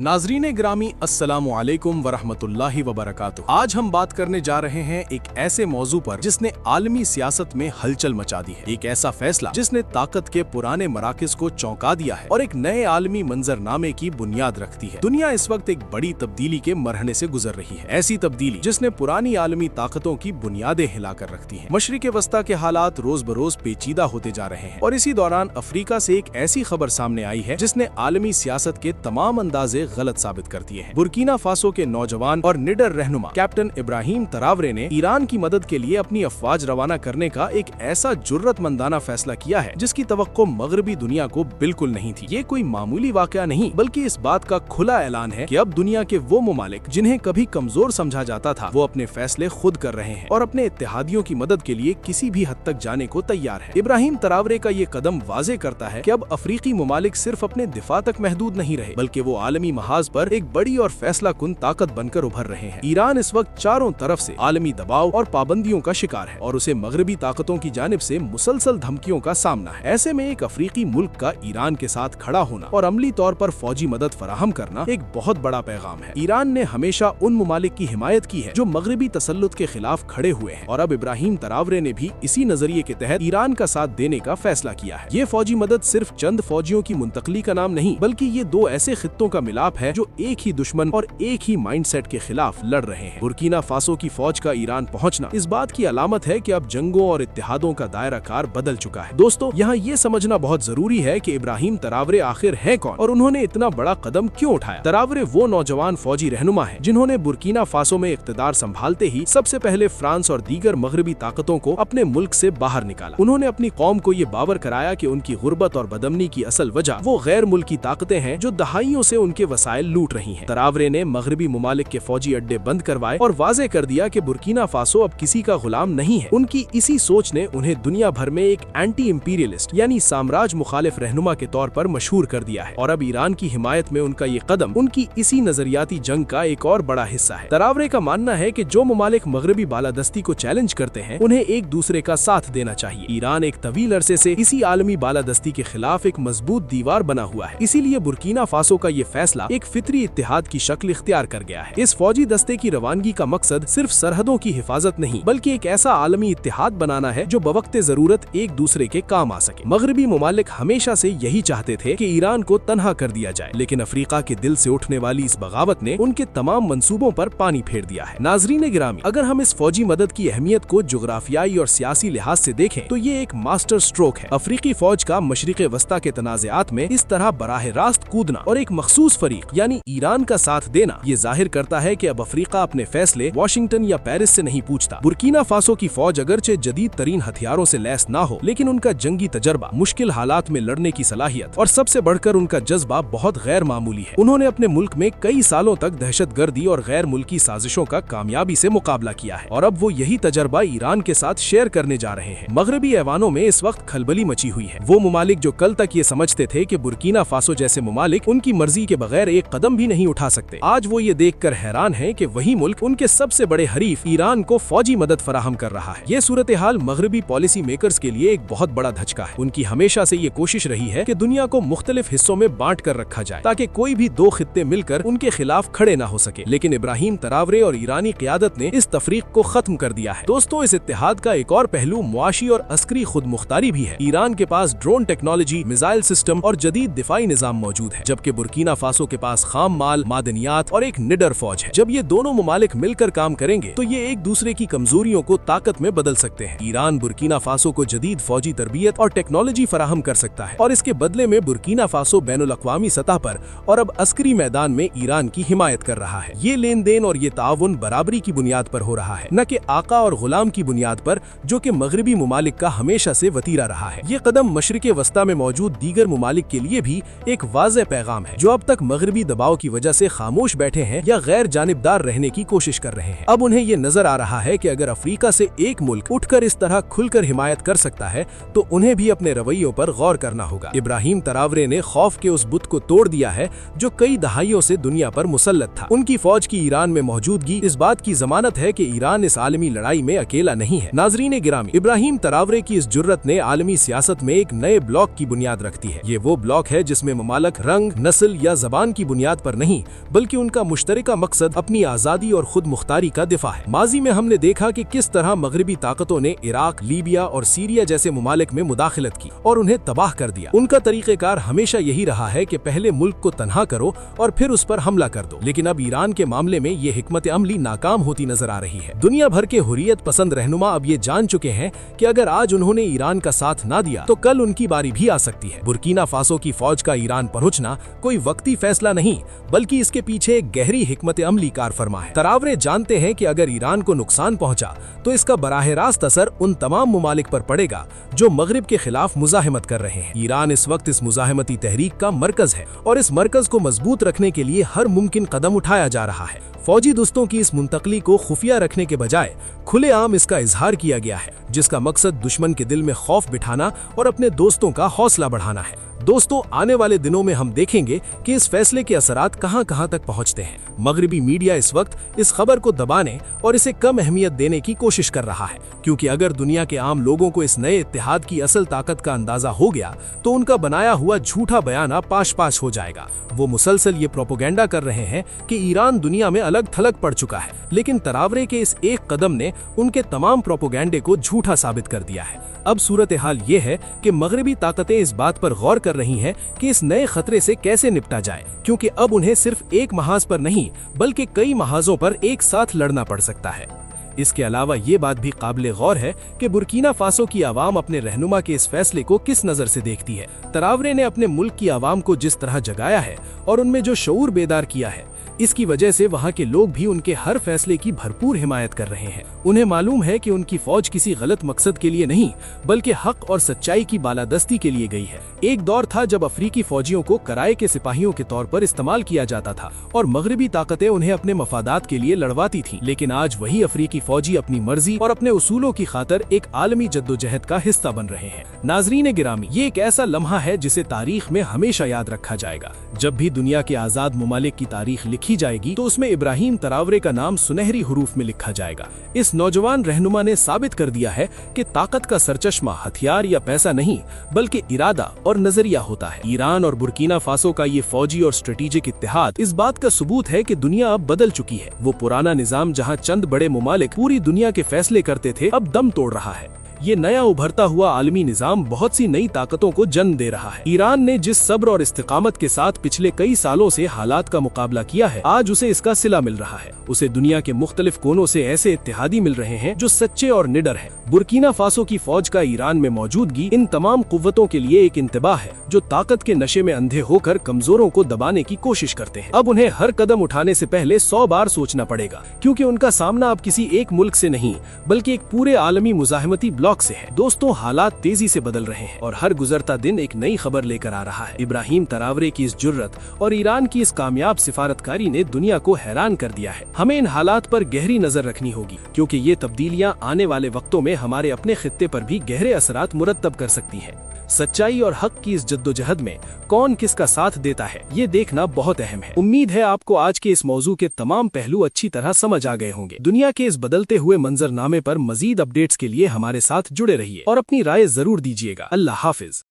नाजरीन ग्रामी अस्सलामु अलैकुम वरहमतुल्लाहि वबरकातुहू। आज हम बात करने जा रहे हैं एक ऐसे मौजू पर जिसने आलमी सियासत में हलचल मचा दी है। एक ऐसा फैसला जिसने ताकत के पुराने मराकज़ को चौंका दिया है और एक नए आलमी मंजरनामे की बुनियाद रखती है। दुनिया इस वक्त एक बड़ी तब्दीली के मरहले से गुजर रही है, ऐसी तब्दीली जिसने पुरानी आलमी ताकतों की बुनियादें हिलाकर रखती है। मशरिक़ वस्ता के हालात रोज बरोज पेचीदा होते जा रहे हैं और इसी दौरान अफ्रीका से एक ऐसी खबर सामने आई है जिसने आलमी सियासत के तमाम अंदाजे गलत साबित कर दिए हैं। बुर्किना फासो के नौजवान और निडर रहनुमा कैप्टन इब्राहिम तरावरे ने ईरान की मदद के लिए अपनी अफवाज रवाना करने का एक ऐसा जुर्रतमंदाना फैसला किया है जिसकी तवक्को मगरबी दुनिया को बिल्कुल नहीं थी। ये कोई मामूली वाकया नहीं बल्कि इस बात का खुला ऐलान है कि अब दुनिया के वो ममालिक जिन्हें कभी कमजोर समझा जाता था वो अपने फैसले खुद कर रहे हैं और अपने इत्तेहादियों की मदद के लिए किसी भी हद तक जाने को तैयार है। इब्राहिम तरावरे का ये कदम वाज़े करता है कि अब अफ्रीकी ममालिक सिर्फ अपने दिफा तक महदूद नहीं रहे बल्कि वो आलमी महाज पर एक बड़ी और फैसला कुन ताकत बनकर उभर रहे हैं। ईरान इस वक्त चारों तरफ से आलमी दबाव और पाबंदियों का शिकार है और उसे मगरबी ताकतों की जानिब से मुसलसल धमकियों का सामना है। ऐसे में एक अफ्रीकी मुल्क का ईरान के साथ खड़ा होना और अमली तौर पर फौजी मदद फराहम करना एक बहुत बड़ा पैगाम है। ईरान ने हमेशा उन ममालिक की हिमायत की है जो मगरबी तसल्लुत के खिलाफ खड़े हुए हैं और अब इब्राहिम तरावरे ने भी इसी नजरिए के तहत ईरान का साथ देने का फैसला किया है। ये फौजी मदद सिर्फ चंद फौजियों की मुंतकली का नाम नहीं बल्कि ये दो ऐसे खित्तों का मिलाप है जो एक ही दुश्मन और एक ही माइंडसेट के खिलाफ लड़ रहे हैं। बुर्किना फासो की फौज का ईरान पहुंचना इस बात की अलामत है कि अब जंगों और इत्तेहादों का दायरा कार बदल चुका है। दोस्तों, यहाँ ये समझना बहुत जरूरी है कि इब्राहिम तरावरे आखिर हैं कौन और उन्होंने इतना बड़ा कदम क्यों उठाया। तरावरे वो नौजवान फौजी रहनुमा है जिन्होंने बुर्किना फासो में इख्तिदार संभालते ही सबसे पहले फ्रांस और दीगर मगरबी ताकतों को अपने मुल्क से बाहर निकाला। उन्होंने अपनी कौम को ये बावर कराया कि उनकी गुर्बत और बदमनी की असल वजह वो गैर मुल्की ताकतें हैं जो दहाइयों से उनके वसाइल लूट रही हैं। तरावरे ने मगरबी ममालिक के फौजी अड्डे बंद करवाए और वाज़े कर दिया कि बुर्किना फासो अब किसी का गुलाम नहीं है। उनकी इसी सोच ने उन्हें दुनिया भर में एक एंटी इंपीरियलिस्ट यानी साम्राज्य मुखालिफ रहनुमा के तौर पर मशहूर कर दिया है और अब ईरान की हिमायत में उनका ये कदम उनकी इसी नजरियाती जंग का एक और बड़ा हिस्सा है। तरावरे का मानना है कि जो ममालिक मगरबी बालादस्ती को चैलेंज करते हैं उन्हें एक दूसरे का साथ देना चाहिए। ईरान एक तवील अरसे से इसी आलमी बालादस्ती के खिलाफ एक मजबूत दीवार बना हुआ है, इसीलिए बुर्किना फासो का ये फैसला एक फितरी इत्तेहाद की शक्ल इख्तियार कर गया है। इस फौजी दस्ते की रवानगी का मकसद सिर्फ सरहदों की हिफाजत नहीं बल्कि एक ऐसा आलमी इत्तेहाद बनाना है जो बवक्ते जरूरत एक दूसरे के काम आ सके। मगरबी ममालिक हमेशा से यही चाहते थे कि ईरान को तन्हा कर दिया जाए, लेकिन अफ्रीका के दिल से उठने वाली इस बगावत ने उनके तमाम मंसूबों पर पानी फेर दिया है। नाजरीन गिरामी, अगर हम इस फौजी मदद की अहमियत को जुग्राफियाई और सियासी लिहाज से देखें तो ये एक मास्टर स्ट्रोक है। अफ्रीकी फौज का मशरिक़ वस्ता के तनाज़ात में इस तरह बराह रास्त कूदना और एक मखसूस फरीक यानी ईरान का साथ देना ये जाहिर करता है कि अब अफ्रीका अपने फैसले वाशिंगटन या पेरिस से नहीं पूछता। बुर्किना फासो की फौज अगरचे जदीद तरीन हथियारों से लैस ना हो लेकिन उनका जंगी तजर्बा, मुश्किल हालात में लड़ने की सलाहियत और सबसे बढ़कर उनका जज्बा बहुत गैर मामूली है। उन्होंने अपने मुल्क में कई सालों तक दहशतगर्दी और गैर मुल्की साजिशों का कामयाबी से मुकाबला किया है और अब वो यही तजर्बा ईरान के साथ शेयर करने जा रहे हैं। मगरबी ऐवानों में इस वक्त खलबली मची हुई है। वो ममालिक जो कल तक ये समझते थे कि बुर्किना फासो जैसे ममालिक उनकी मर्जी के बगैर एक कदम भी नहीं उठा सकते, आज वो ये देखकर हैरान है कि वही मुल्क उनके सबसे बड़े हरीफ ईरान को फौजी मदद फराहम कर रहा है। ये सूरत हाल मगरबी पॉलिसी मेकर्स के लिए एक बहुत बड़ा धचका है। उनकी हमेशा से ये कोशिश रही है कि दुनिया को मुख्तलिफ हिस्सों में बांट कर रखा जाए ताकि कोई भी दो खित्ते मिलकर उनके खिलाफ खड़े ना हो सके, लेकिन इब्राहिम तरावरे और ईरानी क़यादत ने इस तफरीक को खत्म कर दिया है। दोस्तों, इस इत्तेहाद का एक और पहलू मुआशी और अस्करी खुद मुख्तारी भी है। ईरान के पास ड्रोन टेक्नोलॉजी, मिसाइल सिस्टम और जदीद दिफाई निजाम मौजूद है, जबकि बुर्किना फासो के पास खाम माल, मादनियात और एक निडर फौज है। जब ये दोनों ममालिक मिलकर काम करेंगे तो ये एक दूसरे की कमजोरियों को ताकत में बदल सकते हैं। ईरान बुर्किना फासो को जदीद फौजी तरबियत और टेक्नोलॉजी फराहम कर सकता है और इसके बदले में बुर्किना फासो बैनुल अक़वामी सतह पर और अब अस्करी मैदान में ईरान की हिमायत कर रहा है। ये लेन देन और ये ताउन बराबरी की बुनियाद पर हो रहा है, न कि आका और गुलाम की बुनियाद पर, जो कि मगरबी ममालिक का हमेशा से वतीरा रहा है। ये कदम मशरिक़ वस्ता में मौजूद दीगर ममालिक के लिए भी एक वाज़ेह पैगाम है जो अब तक मगरबी दबाव की वजह से खामोश बैठे हैं या गैर जानिबदार रहने की कोशिश कर रहे हैं। अब उन्हें ये नजर आ रहा है कि अगर अफ्रीका से एक मुल्क उठकर इस तरह खुलकर हिमायत कर सकता है तो उन्हें भी अपने रवैयों पर गौर करना होगा। इब्राहिम तरावरे ने खौफ के उस बुत को तोड़ दिया है जो कई दहाइयों से दुनिया पर मुसल्लत था। उनकी फौज की ईरान में मौजूदगी इस बात की जमानत है कि ईरान इस आलमी लड़ाई में अकेला नहीं है। नाजरीन गिरामी, इब्राहिम तरावरे की इस जुर्रत ने आलमी सियासत में एक नए ब्लॉक की बुनियाद रखती है। ये वो ब्लॉक है जिसमें ममालक रंग, नस्ल या जबान ईरान की बुनियाद पर नहीं बल्कि उनका मुश्तरका मकसद अपनी आज़ादी और खुद मुख्तारी का दिफा है। माजी में हमने देखा कि किस तरह मगरबी ताकतों ने इराक, लीबिया और सीरिया जैसे मुमालिक में मुदाखलत की और उन्हें तबाह कर दिया। उनका तरीक़ेकार हमेशा यही रहा है कि पहले मुल्क को तन्हा करो और फिर उस पर हमला कर दो, लेकिन अब ईरान के मामले में ये हिकमत अमली नाकाम होती नजर आ रही है। दुनिया भर के हुर्रियत पसंद रहनुमा अब ये जान चुके हैं कि अगर आज उन्होंने ईरान का साथ ना दिया तो कल उनकी बारी भी आ सकती है। बुर्किना फासो की फौज का ईरान पहुंचना कोई वक्ती फैसला नहीं बल्कि इसके पीछे एक गहरी हिकमत अमली कार फरमा है। तरावरे जानते हैं कि अगर ईरान को नुकसान पहुंचा तो इसका बराह रास्त असर उन तमाम मुमालिक पर पड़ेगा जो मगरिब के खिलाफ मुजाहिमत कर रहे हैं। ईरान इस वक्त इस मुजाहिमती तहरीक का मरकज है और इस मरकज को मजबूत रखने के लिए हर मुमकिन कदम उठाया जा रहा है। फौजी दुस्तों की इस मुंतकली को खुफिया रखने के बजाय खुलेआम इसका इजहार किया गया है, जिसका मकसद दुश्मन के दिल में खौफ बिठाना और अपने दोस्तों का हौसला बढ़ाना है। दोस्तों, आने वाले दिनों में हम देखेंगे कि इस फैसले के असरात कहां तक पहुंचते हैं। मगरिबी मीडिया इस वक्त इस खबर को दबाने और इसे कम अहमियत देने की कोशिश कर रहा है, क्योंकि अगर दुनिया के आम लोगों को इस नए इत्तेहाद की असल ताकत का अंदाजा हो गया तो उनका बनाया हुआ झूठा बयाना पाश पाश हो जाएगा। वो मुसलसल ये प्रोपोगेंडा कर रहे हैं कि ईरान दुनिया में अलग थलग पड़ चुका है, लेकिन तरावरे के इस एक कदम ने उनके तमाम प्रोपोगेंडे को झूठा साबित कर दिया है। अब सूरत हाल ये है कि मगरबी ताकतें इस बात पर गौर कर रही हैं कि इस नए खतरे से कैसे निपटा जाए, क्योंकि अब उन्हें सिर्फ एक महाज पर नहीं बल्कि कई महाजों पर एक साथ लड़ना पड़ सकता है। इसके अलावा ये बात भी काबिल गौर है कि बुर्किना फासो की आवाम अपने रहनुमा के इस फैसले को किस नजर से देखती है। तरावरे ने अपने मुल्क की आवाम को जिस तरह जगाया है और उनमें जो शऊर बेदार किया है, इसकी वजह से वहाँ के लोग भी उनके हर फैसले की भरपूर हिमायत कर रहे हैं। उन्हें मालूम है कि उनकी फौज किसी गलत मकसद के लिए नहीं बल्कि हक और सच्चाई की बालादस्ती के लिए गई है। एक दौर था जब अफ्रीकी फौजियों को किराए के सिपाहियों के तौर पर इस्तेमाल किया जाता था और मगरबी ताकतें उन्हें अपने मफादात के लिए लड़वाती थीं, लेकिन आज वही अफ्रीकी फौजी अपनी मर्जी और अपने उसूलों की खातिर एक आलमी जद्दोजहद का हिस्सा बन रहे हैं। नाजरीन गिरामी, ये एक ऐसा लम्हा है जिसे तारीख में हमेशा याद रखा जाएगा। जब भी दुनिया के आजाद मुमालिक की तारीख लिखी जाएगी तो उसमें इब्राहिम तरावरे का नाम सुनहरी हुरूफ में लिखा जाएगा। इस नौजवान रहनुमा ने साबित कर दिया है कि ताकत का सरचश्मा हथियार या पैसा नहीं बल्कि इरादा और नजरिया होता है। ईरान और बुर्किना फासो का ये फौजी और स्ट्रेटेजिक इत्तेहाद इस बात का सबूत है कि दुनिया अब बदल चुकी है। वो पुराना निजाम जहाँ चंद बड़े मुमालिक पूरी दुनिया के फैसले करते थे, अब दम तोड़ रहा है। ये नया उभरता हुआ आलमी निजाम बहुत सी नई ताकतों को जन्म दे रहा है। ईरान ने जिस सब्र और इस्तिकामत के साथ पिछले कई सालों से हालात का मुकाबला किया है, आज उसे इसका सिला मिल रहा है। उसे दुनिया के मुख्तलिफ कोनों से ऐसे इत्तेहादी मिल रहे हैं जो सच्चे और निडर हैं। बुर्किना फासो की फौज का ईरान में मौजूदगी इन तमाम कुव्वतों के लिए एक इंतबाह है जो ताकत के नशे में अंधे होकर कमजोरों को दबाने की कोशिश करते हैं। अब उन्हें हर कदम उठाने से पहले 100 बार सोचना पड़ेगा, क्योंकि उनका सामना अब किसी एक मुल्क से नहीं बल्कि एक पूरे आलमी मुजाहिमती ब्लॉक से है। दोस्तों, हालात तेजी से बदल रहे हैं और हर गुजरता दिन एक नई खबर लेकर आ रहा है। इब्राहिम तरावरे की इस जुर्रत और ईरान की इस कामयाब सिफारतकारी ने दुनिया को हैरान कर दिया है। हमें इन हालात पर गहरी नजर रखनी होगी, क्योंकि ये तब्दीलियां आने वाले वक्तों में हमारे अपने खित्ते पर भी गहरे असरात मुरत्तब कर सकती हैं। सच्चाई और हक की इस जद्दोजहद में कौन किसका साथ देता है, ये देखना बहुत अहम है। उम्मीद है आपको आज के इस मौजू के तमाम पहलू अच्छी तरह समझ आ गए होंगे। दुनिया के इस बदलते हुए मंजरनामे पर मजीद अपडेट्स के लिए हमारे साथ जुड़े रहिए और अपनी राय जरूर दीजिएगा। अल्लाह हाफिज।